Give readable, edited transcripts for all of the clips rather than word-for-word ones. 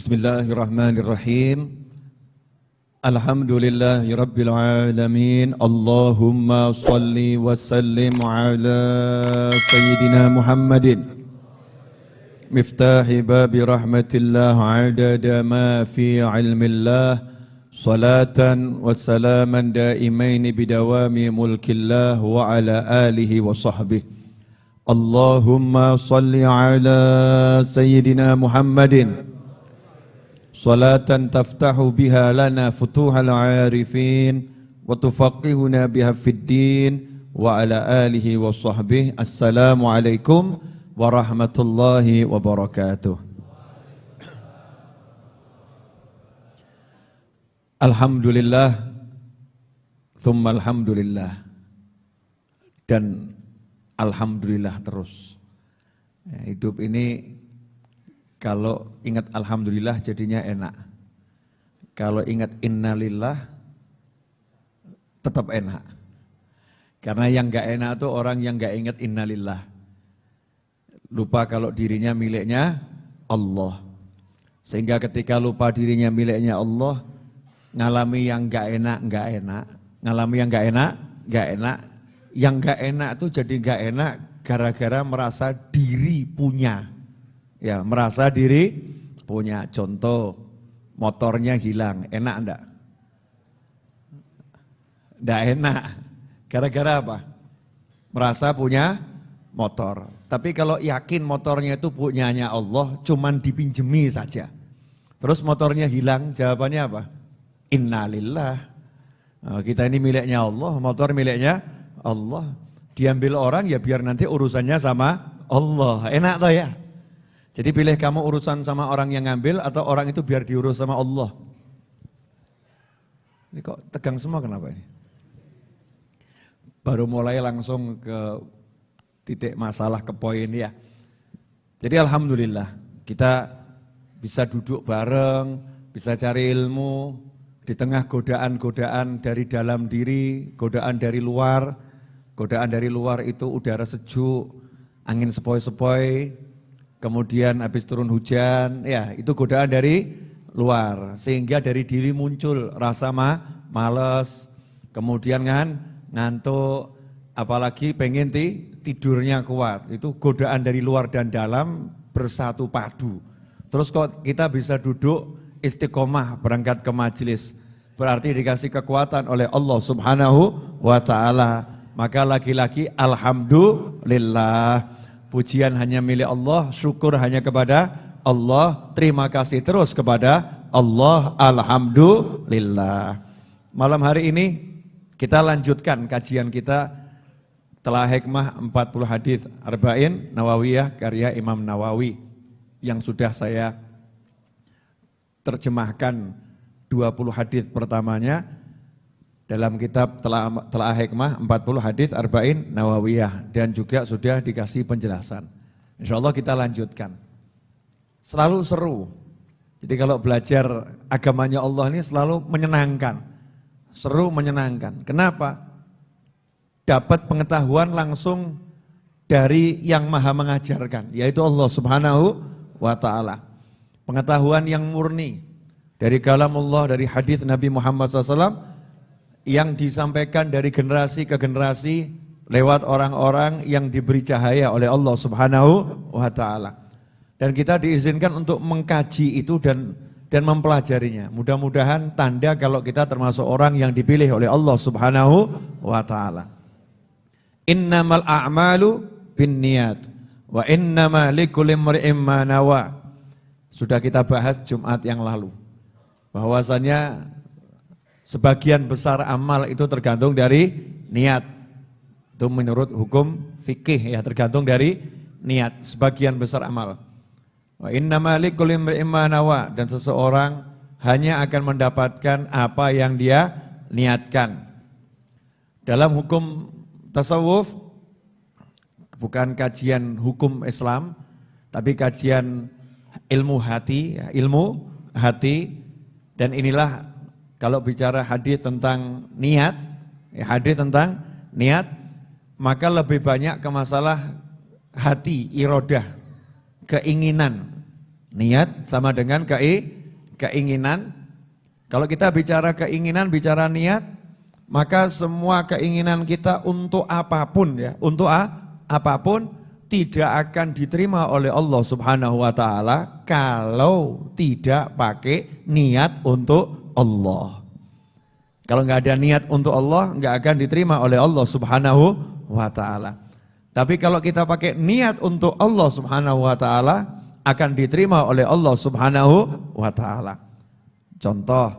Bismillahirrahmanirrahim. Alhamdulillahi Rabbil Alamin. Allahumma salli wa sallim ala Sayyidina Muhammadin Miftahi babi rahmatillah adada ma fi ilmillah Salatan wa salaman daimaini bidawami mulkillah wa ala alihi wa sahbihi Allahumma salli ala Sayyidina Muhammadin Salatan taftahu biha lana futuhal arifin wa tufaqihuna biha fid din wa ala alihi wa sahbihi. Assalamualaikum warahmatullahi wabarakatuh. Alhamdulillah thumma alhamdulillah dan alhamdulillah terus. Hidup ini kalau ingat alhamdulillah jadinya enak. Kalau ingat innalillah tetap enak. Karena yang gak enak itu orang yang gak ingat innalillah. Lupa kalau dirinya miliknya Allah. Sehingga ketika lupa dirinya miliknya Allah, ngalami yang gak enak. Ngalami yang gak enak. Yang gak enak itu jadi gak enak gara-gara merasa diri punya. Ya, merasa diri punya. Contoh, motornya hilang, enak enggak? Enggak enak. Gara-gara apa? Merasa punya motor. Tapi kalau yakin motornya itu punyanya Allah, cuman dipinjemi saja. Terus motornya hilang, jawabannya apa? Innalillah. Nah, kita ini miliknya Allah, motor miliknya Allah. Diambil orang ya biar nanti urusannya sama Allah. Enak toh ya? Jadi pilih kamu urusan sama orang yang ngambil atau orang itu biar diurus sama Allah. Ini kok tegang semua kenapa ini? Baru mulai langsung ke titik masalah, ke poin ya. Jadi alhamdulillah kita bisa duduk bareng, bisa cari ilmu di tengah godaan-godaan dari dalam diri, godaan dari luar. Godaan dari luar itu udara sejuk, angin sepoi-sepoi. Kemudian habis turun hujan, ya itu godaan dari luar. Sehingga dari diri muncul rasa males, kemudian ngantuk, apalagi pengen tidurnya kuat. Itu godaan dari luar dan dalam bersatu padu. Terus kok kita bisa duduk istiqomah berangkat ke majelis. Berarti dikasih kekuatan oleh Allah Subhanahu wa ta'ala. Maka lagi-lagi alhamdulillah. Pujian hanya milik Allah, syukur hanya kepada Allah, terima kasih terus kepada Allah, alhamdulillah. Malam hari ini kita lanjutkan kajian kita telah hikmah 40 hadis Arba'in Nawawiyah karya Imam Nawawi yang sudah saya terjemahkan 20 hadis pertamanya dalam kitab telah hikmah 40 hadis Arba'in Nawawiyah dan juga sudah dikasih penjelasan. Insyaallah kita lanjutkan. Selalu seru. Jadi kalau belajar agamanya Allah ini selalu menyenangkan. Seru, menyenangkan. Kenapa? Dapat pengetahuan langsung dari yang maha mengajarkan, yaitu Allah Subhanahu wa ta'ala. Pengetahuan yang murni dari kalamullah, dari hadis Nabi Muhammad SAW yang disampaikan dari generasi ke generasi lewat orang-orang yang diberi cahaya oleh Allah Subhanahu wa ta'ala. Dan kita diizinkan untuk mengkaji itu dan mempelajarinya. Mudah-mudahan tanda kalau kita termasuk orang yang dipilih oleh Allah Subhanahu wa ta'ala. Innamal a'malu binniyat wa innama likulli imri'in ma nawa. Sudah kita bahas Jumat yang lalu. Bahwasanya sebagian besar amal itu tergantung dari niat. Itu menurut hukum fikih ya, tergantung dari niat. Sebagian besar amal. Wa innama likulli imri'in ma nawa, dan seseorang hanya akan mendapatkan apa yang dia niatkan. Dalam hukum tasawuf, bukan kajian hukum Islam, tapi kajian ilmu hati, ya, ilmu hati. Dan inilah kalau bicara hadis tentang niat, ya, hadis tentang niat, maka lebih banyak ke masalah hati, irodah, keinginan. Niat sama dengan keinginan. Kalau kita bicara keinginan, bicara niat, maka semua keinginan kita untuk apapun ya, untuk apapun tidak akan diterima oleh Allah Subhanahu wa taala kalau tidak pakai niat untuk Allah. Kalau nggak ada niat untuk Allah, nggak akan diterima oleh Allah Subhanahu wa taala. Tapi kalau kita pakai niat untuk Allah Subhanahu wa taala, akan diterima oleh Allah Subhanahu wa taala. Contoh,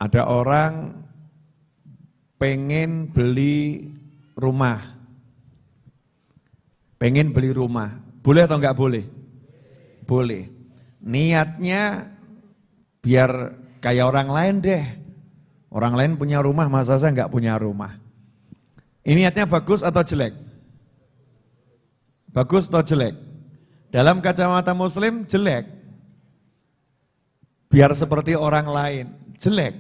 ada orang pengen beli rumah. Pengen beli rumah. Boleh atau enggak boleh? Boleh. Niatnya biar kayak orang lain deh. Orang lain punya rumah, masa saya enggak punya rumah. Ini niatnya bagus atau jelek? Bagus atau jelek? Dalam kacamata muslim jelek. Biar seperti orang lain, jelek.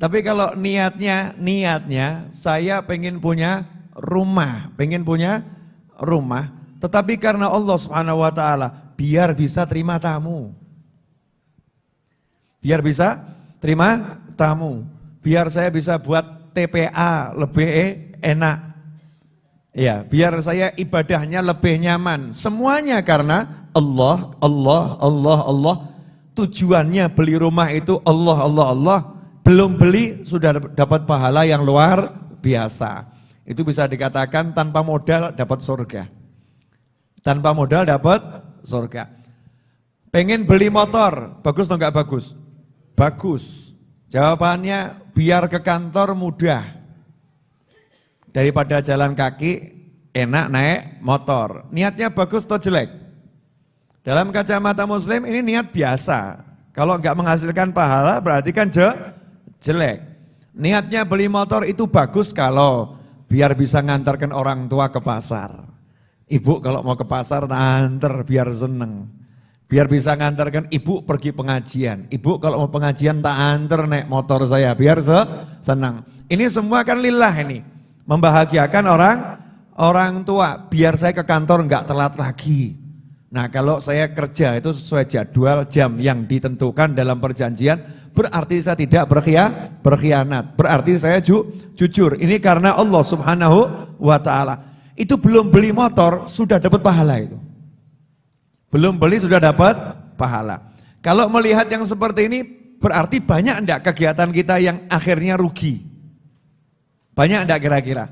Tapi kalau niatnya saya pengen punya rumah, tetapi karena Allah Subhanahu wa taala biar bisa terima tamu. Biar bisa terima tamu. Biar saya bisa buat TPA lebih enak. Ya, biar saya ibadahnya lebih nyaman. Semuanya karena Allah. Tujuannya beli rumah itu Allah. Belum beli sudah dapat pahala yang luar biasa. Itu bisa dikatakan tanpa modal dapat surga. Tanpa modal dapat surga. Pengen beli motor, bagus atau enggak bagus? Bagus. Jawabannya biar ke kantor mudah. Daripada jalan kaki, enak naik motor. Niatnya bagus atau jelek? Dalam kacamata muslim ini niat biasa. Kalau enggak menghasilkan pahala berarti kan jelek. Niatnya beli motor itu bagus kalau biar bisa ngantarkan orang tua ke pasar. Ibu kalau mau ke pasar nganter biar seneng. Biar bisa ngantarkan ibu pergi pengajian. Ibu kalau mau pengajian tak anter naik motor saya biar senang. Ini semua kan lillah ini. Membahagiakan orang tua. Biar saya ke kantor enggak telat lagi. Nah kalau saya kerja itu sesuai jadwal jam yang ditentukan dalam perjanjian, berarti saya tidak berkhianat. Berarti saya jujur. Ini karena Allah Subhanahu wa taala. Itu belum beli motor sudah dapat pahala itu. Belum beli sudah dapat pahala. Kalau melihat yang seperti ini berarti banyak enggak kegiatan kita yang akhirnya rugi? Banyak enggak kira-kira?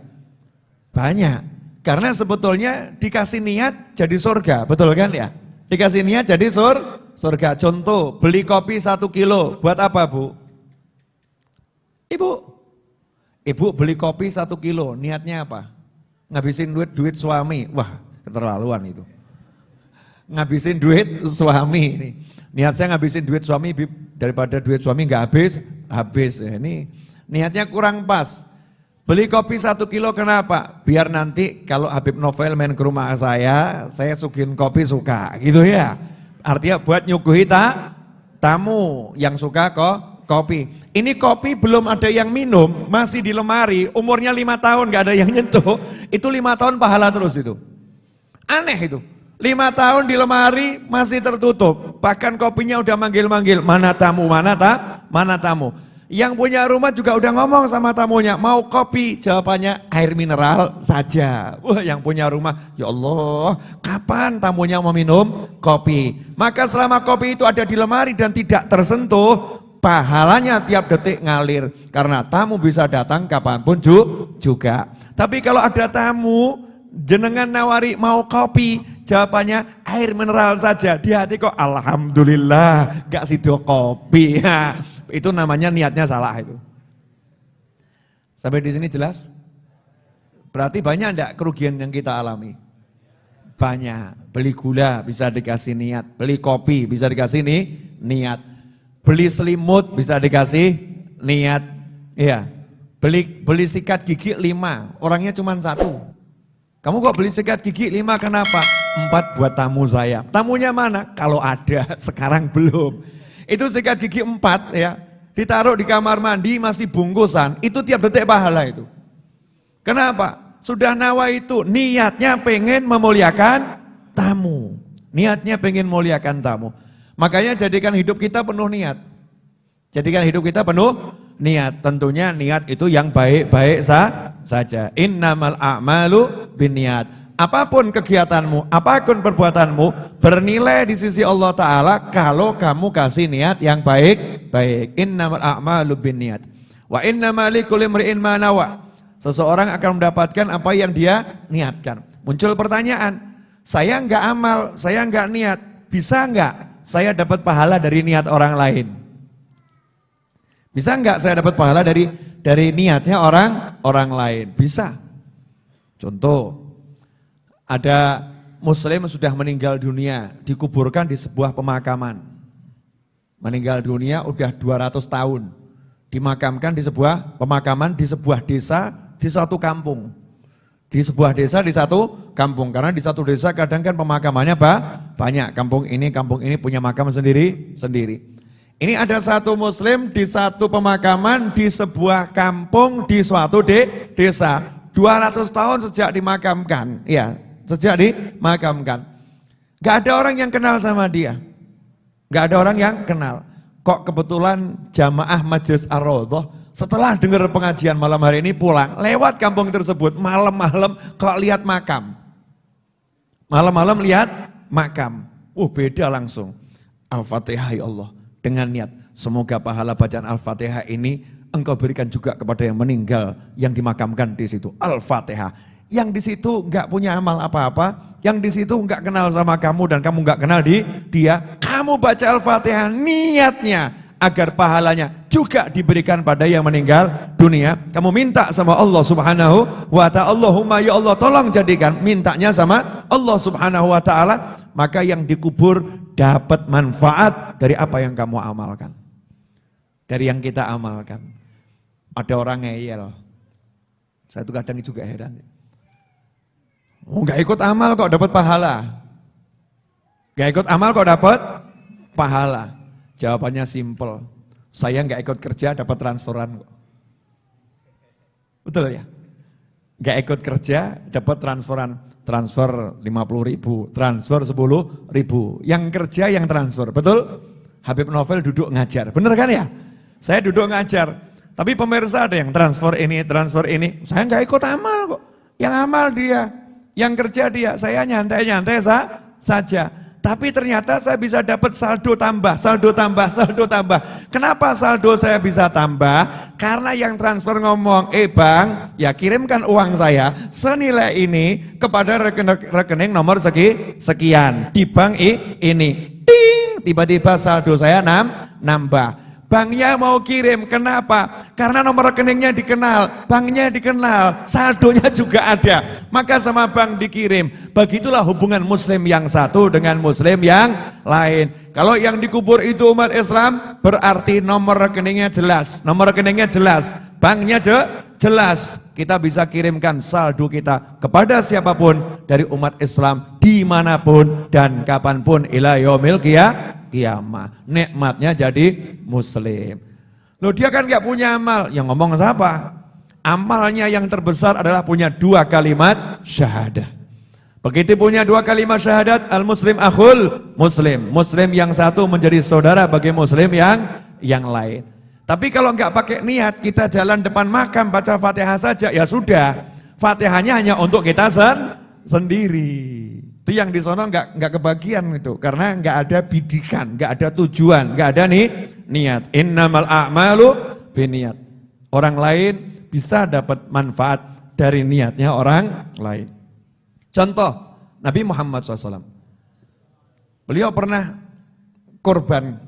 Banyak. Karena sebetulnya dikasih niat jadi surga, betul kan ya? Dikasih niat jadi surga. Contoh, beli kopi 1 kilo, buat apa Bu? Ibu beli kopi 1 kilo, niatnya apa? Ngabisin duit suami, wah keterlaluan itu. Ngabisin duit suami ini. Niat saya ngabisin duit suami daripada duit suami nggak habis. Ini niatnya kurang pas. Beli kopi 1 kilo kenapa? Biar nanti kalau Habib Novel main ke rumah saya suguhin kopi suka gitu ya. Artinya buat nyuguhi tamu yang suka kopi. Ini kopi belum ada yang minum, masih di lemari, umurnya 5 tahun gak ada yang nyentuh. Itu 5 tahun pahala terus itu. Aneh itu. 5 tahun di lemari masih tertutup. Bahkan kopinya udah manggil-manggil, mana tamu. Yang punya rumah juga udah ngomong sama tamunya, mau kopi, jawabannya air mineral saja. Wah, yang punya rumah, ya Allah, kapan tamunya mau minum kopi? Maka selama kopi itu ada di lemari dan tidak tersentuh, pahalanya tiap detik ngalir. Karena tamu bisa datang kapanpun juga. Tapi kalau ada tamu, jenengan nawari mau kopi, jawabannya air mineral saja. Di hati kok alhamdulillah gak sido kopi. Itu namanya niatnya salah itu. Sampai di sini jelas? Berarti banyak enggak kerugian yang kita alami? Banyak. Beli gula bisa dikasih niat, beli kopi bisa dikasih niat. Beli selimut bisa dikasih niat. Iya. Beli sikat gigi 5, orangnya cuma 1. Kamu kok beli sikat gigi 5 kenapa? 4 buat tamu saya. Tamunya mana? Kalau ada, sekarang belum. Itu sikat gigi 4 ya, ditaruh di kamar mandi masih bungkusan, itu tiap detik pahala itu. Kenapa? Sudah nawa itu, niatnya pengen memuliakan tamu. Niatnya pengen muliakan tamu. Makanya jadikan hidup kita penuh niat. Jadikan hidup kita penuh niat. Tentunya niat itu yang baik-baik saja. Innamal a'malu binniat. Apapun kegiatanmu, apapun perbuatanmu, bernilai di sisi Allah Ta'ala kalau kamu kasih niat yang baik-baik. Innamal a'malu binniat. Wa innamal likulli imri'in ma nawa. Seseorang akan mendapatkan apa yang dia niatkan. Muncul pertanyaan, saya enggak amal, saya enggak niat, bisa enggak saya dapat pahala dari niat orang lain? Bisa enggak saya dapat pahala dari niatnya orang lain? Bisa. Contoh, ada muslim sudah meninggal dunia, dikuburkan di sebuah pemakaman. Meninggal dunia udah 200 tahun. Dimakamkan di sebuah pemakaman di sebuah desa, di satu kampung. Di sebuah desa, di satu kampung. Karena di satu desa kadang kan pemakamannya banyak. Kampung ini punya makam sendiri. Ini ada satu muslim di satu pemakaman, di sebuah kampung, di suatu desa. 200 tahun sejak dimakamkan. Ya, sejak dimakamkan. Gak ada orang yang kenal sama dia. Gak ada orang yang kenal. Kok kebetulan jamaah Majelis Ar-Raudhah setelah dengar pengajian malam hari ini pulang, lewat kampung tersebut, malam-malam kok lihat makam. Malam-malam lihat makam. Beda langsung. Al-Fatihah ya Allah. Dengan niat, semoga pahala bacaan Al-Fatihah ini engkau berikan juga kepada yang meninggal, yang dimakamkan di situ. Al-Fatihah. Yang di situ enggak punya amal apa-apa, yang di situ enggak kenal sama kamu dan kamu enggak kenal dia. Kamu baca Al-Fatihah, niatnya agar pahalanya juga diberikan pada yang meninggal dunia. Kamu minta sama Allah Subhanahu wa ta'ala, Allahumma ya Allah tolong jadikan, mintanya sama Allah Subhanahu wa ta'ala, maka yang dikubur dapat manfaat dari apa yang kamu amalkan. Dari yang kita amalkan. Ada orang ngeyel. Saya tuh kadang juga heran. Enggak ikut amal kok dapat pahala. Enggak ikut amal kok dapat pahala. Jawabannya simple, saya nggak ikut kerja dapat transferan kok. Betul ya? Nggak ikut kerja dapat transferan, transfer 50.000, transfer 10.000. Yang kerja yang transfer, betul? Habib Novel duduk ngajar, bener kan ya? Saya duduk ngajar, tapi pemirsa ada yang transfer ini. Saya nggak ikut amal kok, yang amal dia, yang kerja dia, saya nyantai-nyantai saja. Tapi ternyata saya bisa dapat saldo tambah. Kenapa saldo saya bisa tambah? Karena yang transfer ngomong, bang, ya kirimkan uang saya senilai ini kepada rekening nomor sekian. Di bank ini, ting, tiba-tiba saldo saya nambah. Banknya mau kirim, kenapa? Karena nomor rekeningnya dikenal, banknya dikenal, saldonya juga ada. Maka sama bank dikirim. Begitulah hubungan muslim yang satu dengan muslim yang lain. Kalau yang dikubur itu umat Islam, berarti nomor rekeningnya jelas. Banknya jelas. Kita bisa kirimkan saldo kita kepada siapapun dari umat Islam, dimanapun dan kapanpun, ila yaumil qiyamah. Nikmatnya jadi muslim. Loh, dia kan gak punya amal. Yang ngomong siapa? Amalnya yang terbesar adalah punya 2 kalimat syahadah. Begitu punya 2 kalimat syahadat, al-muslim akhul muslim. Muslim yang satu menjadi saudara bagi muslim yang lain. Tapi kalau nggak pakai niat, kita jalan depan makam baca Fatihah saja, ya sudah. Fatihahnya hanya untuk kita sendiri. Itu yang di sana nggak kebagian itu, karena nggak ada bidikan, nggak ada tujuan, nggak ada niat. Innamal a'malu binniat. Orang lain bisa dapat manfaat dari niatnya orang lain. Contoh Nabi Muhammad SAW. Beliau pernah korban.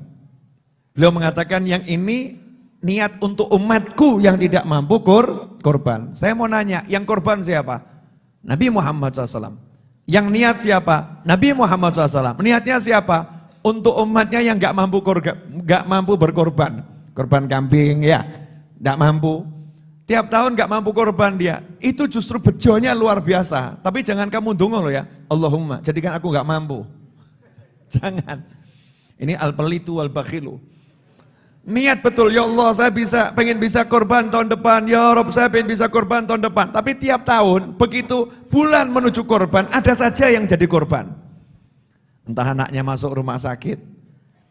Beliau mengatakan yang ini niat untuk umatku yang tidak mampu korban. Saya mau nanya, yang korban siapa? Nabi Muhammad SAW. Yang niat siapa? Nabi Muhammad SAW. Niatnya siapa? Untuk umatnya yang gak mampu berkorban. Korban kambing ya, gak mampu. Tiap tahun gak mampu korban dia. Itu justru bejonya luar biasa. Tapi jangan kamu dongo loh ya. Allahumma jadikan aku gak mampu. Jangan. Ini al-pelitu wal-bakhilu. Niat betul, ya Allah saya pengen bisa korban tahun depan, ya Rob saya pengen bisa korban tahun depan. Tapi tiap tahun begitu bulan menuju korban ada saja yang jadi korban. Entah anaknya masuk rumah sakit,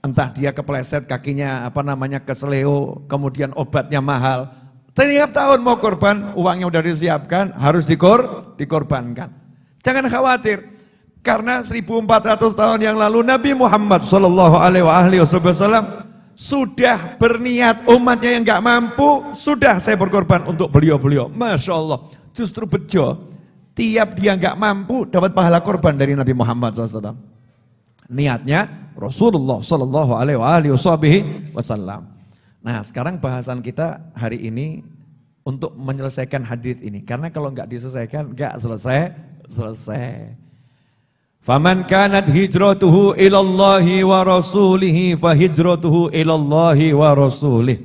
entah dia kepleset kakinya keseleo, kemudian obatnya mahal. Setiap tahun mau korban, uangnya udah disiapkan, harus dikorbankan. Jangan khawatir, karena 1400 tahun yang lalu Nabi Muhammad SAW sudah berniat umatnya yang gak mampu, sudah saya berkorban untuk beliau-beliau. Masya Allah, justru bejo, tiap dia gak mampu dapat pahala korban dari Nabi Muhammad SAW. Niatnya Rasulullah SAW. Nah, sekarang bahasan kita hari ini untuk menyelesaikan hadis ini. Karena kalau nggak diselesaikan, nggak selesai. Faman kanat hijratuhu ilallahi wa rasulihi fahijratuhu ilallahi wa rasulih.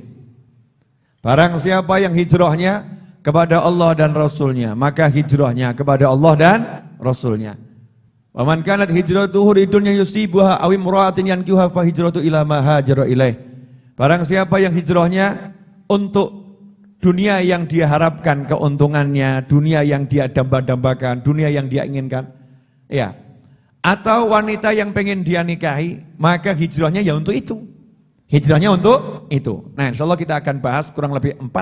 Barang siapa yang hijrahnya kepada Allah dan Rasulnya, maka hijrahnya kepada Allah dan Rasulnya. Faman kanat hijratuhu lidunya yusibuha aw imra'atin yankihuha fahijratu ila ma hajara ilaih. Barang siapa yang hijrahnya untuk dunia yang dia harapkan keuntungannya, dunia yang dia damba-dambakan, dunia yang dia inginkan, ya, atau wanita yang pengen dia nikahi, maka hijrahnya ya untuk itu. Hijrahnya untuk itu. Nah, insya Allah kita akan bahas kurang lebih 40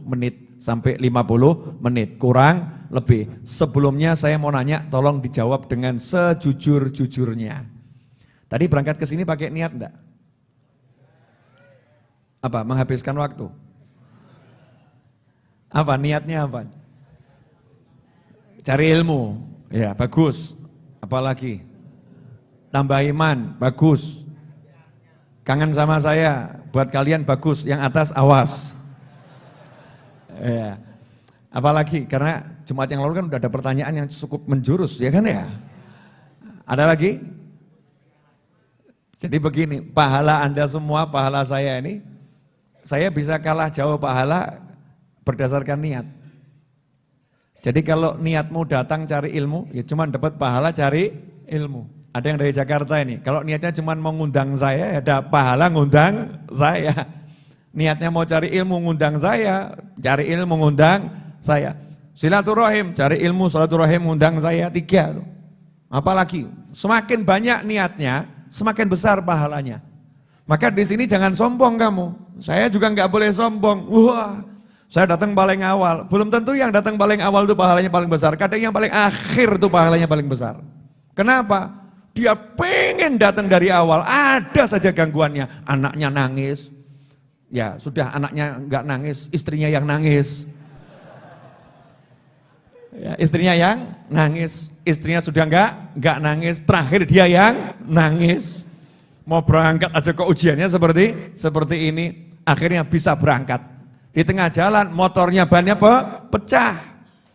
menit sampai 50 menit, kurang lebih. Sebelumnya saya mau nanya, tolong dijawab dengan sejujur-jujurnya. Tadi berangkat ke sini pakai niat enggak? Apa? Menghabiskan waktu? Apa? Niatnya apa? Cari ilmu. Ya, bagus. Apalagi? Tambah iman, bagus. Kangen sama saya, buat kalian bagus. Yang atas awas. Ya. Apalagi? Karena Jumat yang lalu kan udah ada pertanyaan yang cukup menjurus, ya kan ya? Ada lagi? Jadi begini, pahala Anda semua, pahala saya ini, saya bisa kalah jauh pahala berdasarkan niat. Jadi kalau niatmu datang cari ilmu, ya cuma dapat pahala cari ilmu. Ada yang dari Jakarta ini, kalau niatnya cuma mau ngundang saya, ya ada pahala ngundang saya. Niatnya mau cari ilmu ngundang saya, cari ilmu ngundang saya. Silaturahim, cari ilmu silaturahim ngundang saya, 3 tuh. Apalagi semakin banyak niatnya, semakin besar pahalanya. Maka di sini jangan sombong kamu. Saya juga nggak boleh sombong. Wah, saya datang paling awal. Belum tentu yang datang paling awal itu pahalanya paling besar. Kadang yang paling akhir itu pahalanya paling besar. Kenapa? Dia pengen datang dari awal. Ada saja gangguannya. Anaknya nangis. Ya sudah, anaknya nggak nangis, istrinya yang nangis. Ya, istrinya yang nangis. Istrinya sudah nggak nangis. Terakhir dia yang nangis. Mau berangkat aja kok ujiannya seperti ini, akhirnya bisa berangkat. Di tengah jalan motornya bannya pecah.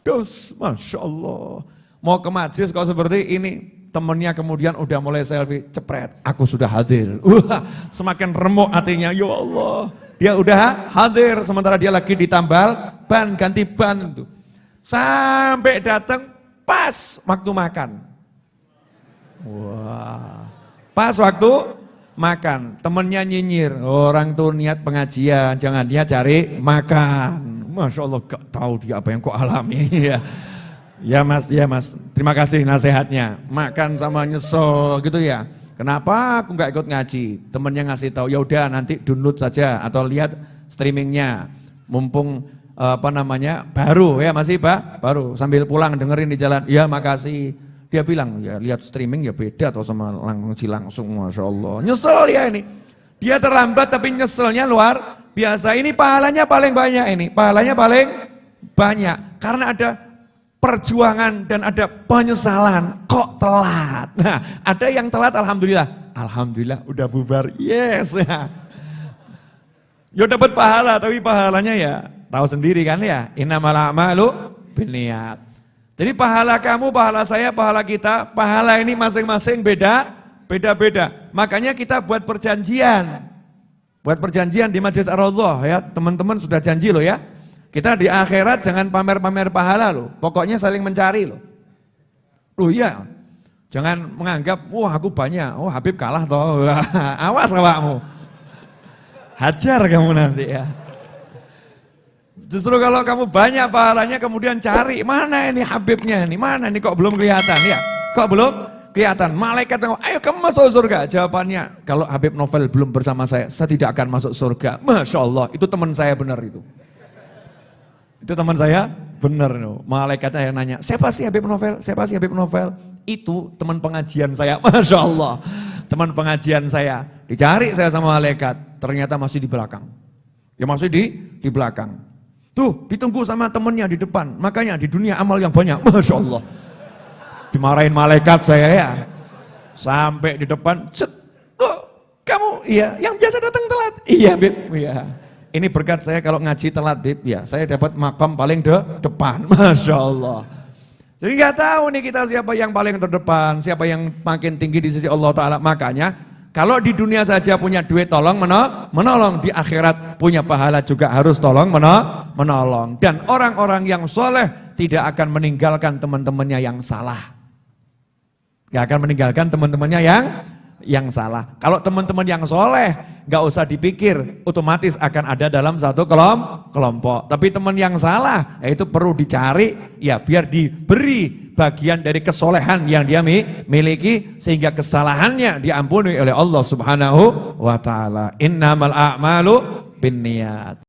Dus, Masya Allah. Mau ke majlis kok seperti ini, temennya kemudian udah mulai selfie, cepret, aku sudah hadir. Semakin remuk hatinya, ya Allah. Dia udah hadir, sementara dia lagi ditambal ban, ganti ban itu. Sampai datang pas waktu makan. Wah, pas waktu makan, temennya nyinyir, orang tuh niat pengajian, jangan dia cari makan. Masya Allah, gak tahu dia apa yang kau alami. Ya mas, terima kasih nasihatnya. Makan sama nyesel gitu ya. Kenapa aku gak ikut ngaji? Temennya ngasih tahu, ya udah nanti download saja atau lihat streamingnya. Mumpung baru ya, masih Pak, baru sambil pulang dengerin di jalan. Ya makasih. Dia bilang, ya lihat streaming ya beda atau sama langsung, Masya Allah. Nyesel ya ini. Dia terlambat tapi nyeselnya luar biasa. Ini pahalanya paling banyak ini. Pahalanya paling banyak. Karena ada perjuangan dan ada penyesalan. Kok telat? Nah, ada yang telat alhamdulillah. Alhamdulillah udah bubar. Yes. Ya dapat pahala, tapi pahalanya ya tahu sendiri kan ya. Innamal a'malu binniyat. Jadi pahala kamu, pahala saya, pahala kita, pahala ini masing-masing beda-beda. Makanya kita buat perjanjian. Buat perjanjian di Majlis Ar-Raudhah ya, teman-teman sudah janji loh ya. Kita di akhirat jangan pamer-pamer pahala loh. Pokoknya saling mencari loh. Loh iya. Jangan menganggap, wah aku banyak, oh Habib kalah toh. Awas awakmu. Hajar kamu nanti ya. Justru kalau kamu banyak pahalanya kemudian cari, mana ini Habibnya ini, mana ini kok belum kelihatan ya. Kok belum kelihatan malaikat, ayo kamu masuk surga. Jawabannya, kalau Habib Novel belum bersama saya tidak akan masuk surga. Masya Allah, itu teman saya benar itu. Itu teman saya benar. Malaikatnya yang nanya, siapa sih Habib Novel? Siapa sih Habib Novel? Itu teman pengajian saya. Masya Allah, teman pengajian saya. Dicari saya sama malaikat, ternyata masih di belakang. Ya masih di belakang. Tuh, ditunggu sama temennya di depan. Makanya di dunia amal yang banyak. Masya Allah. Dimarahin malaikat saya ya. Sampai di depan, tuh, kamu, iya, yang biasa datang telat. Iya, Bib, iya. Ini berkat saya kalau ngaji telat, Bib, ya. Saya dapat makam paling depan. Masya Allah. Jadi nggak tahu nih kita siapa yang paling terdepan, siapa yang makin tinggi di sisi Allah Ta'ala. Makanya, kalau di dunia saja punya duit tolong menolong, di akhirat punya pahala juga harus tolong menolong. Dan orang-orang yang soleh tidak akan meninggalkan teman-temannya yang salah. Gak akan meninggalkan teman-temannya yang salah. Kalau teman-teman yang soleh, gak usah dipikir, otomatis akan ada dalam satu kelompok. Tapi teman yang salah, itu perlu dicari, ya biar diberi bagian dari kesolehan yang dia miliki, sehingga kesalahannya diampuni oleh Allah Subhanahu wa Ta'ala. Innamal a'malu binniyat.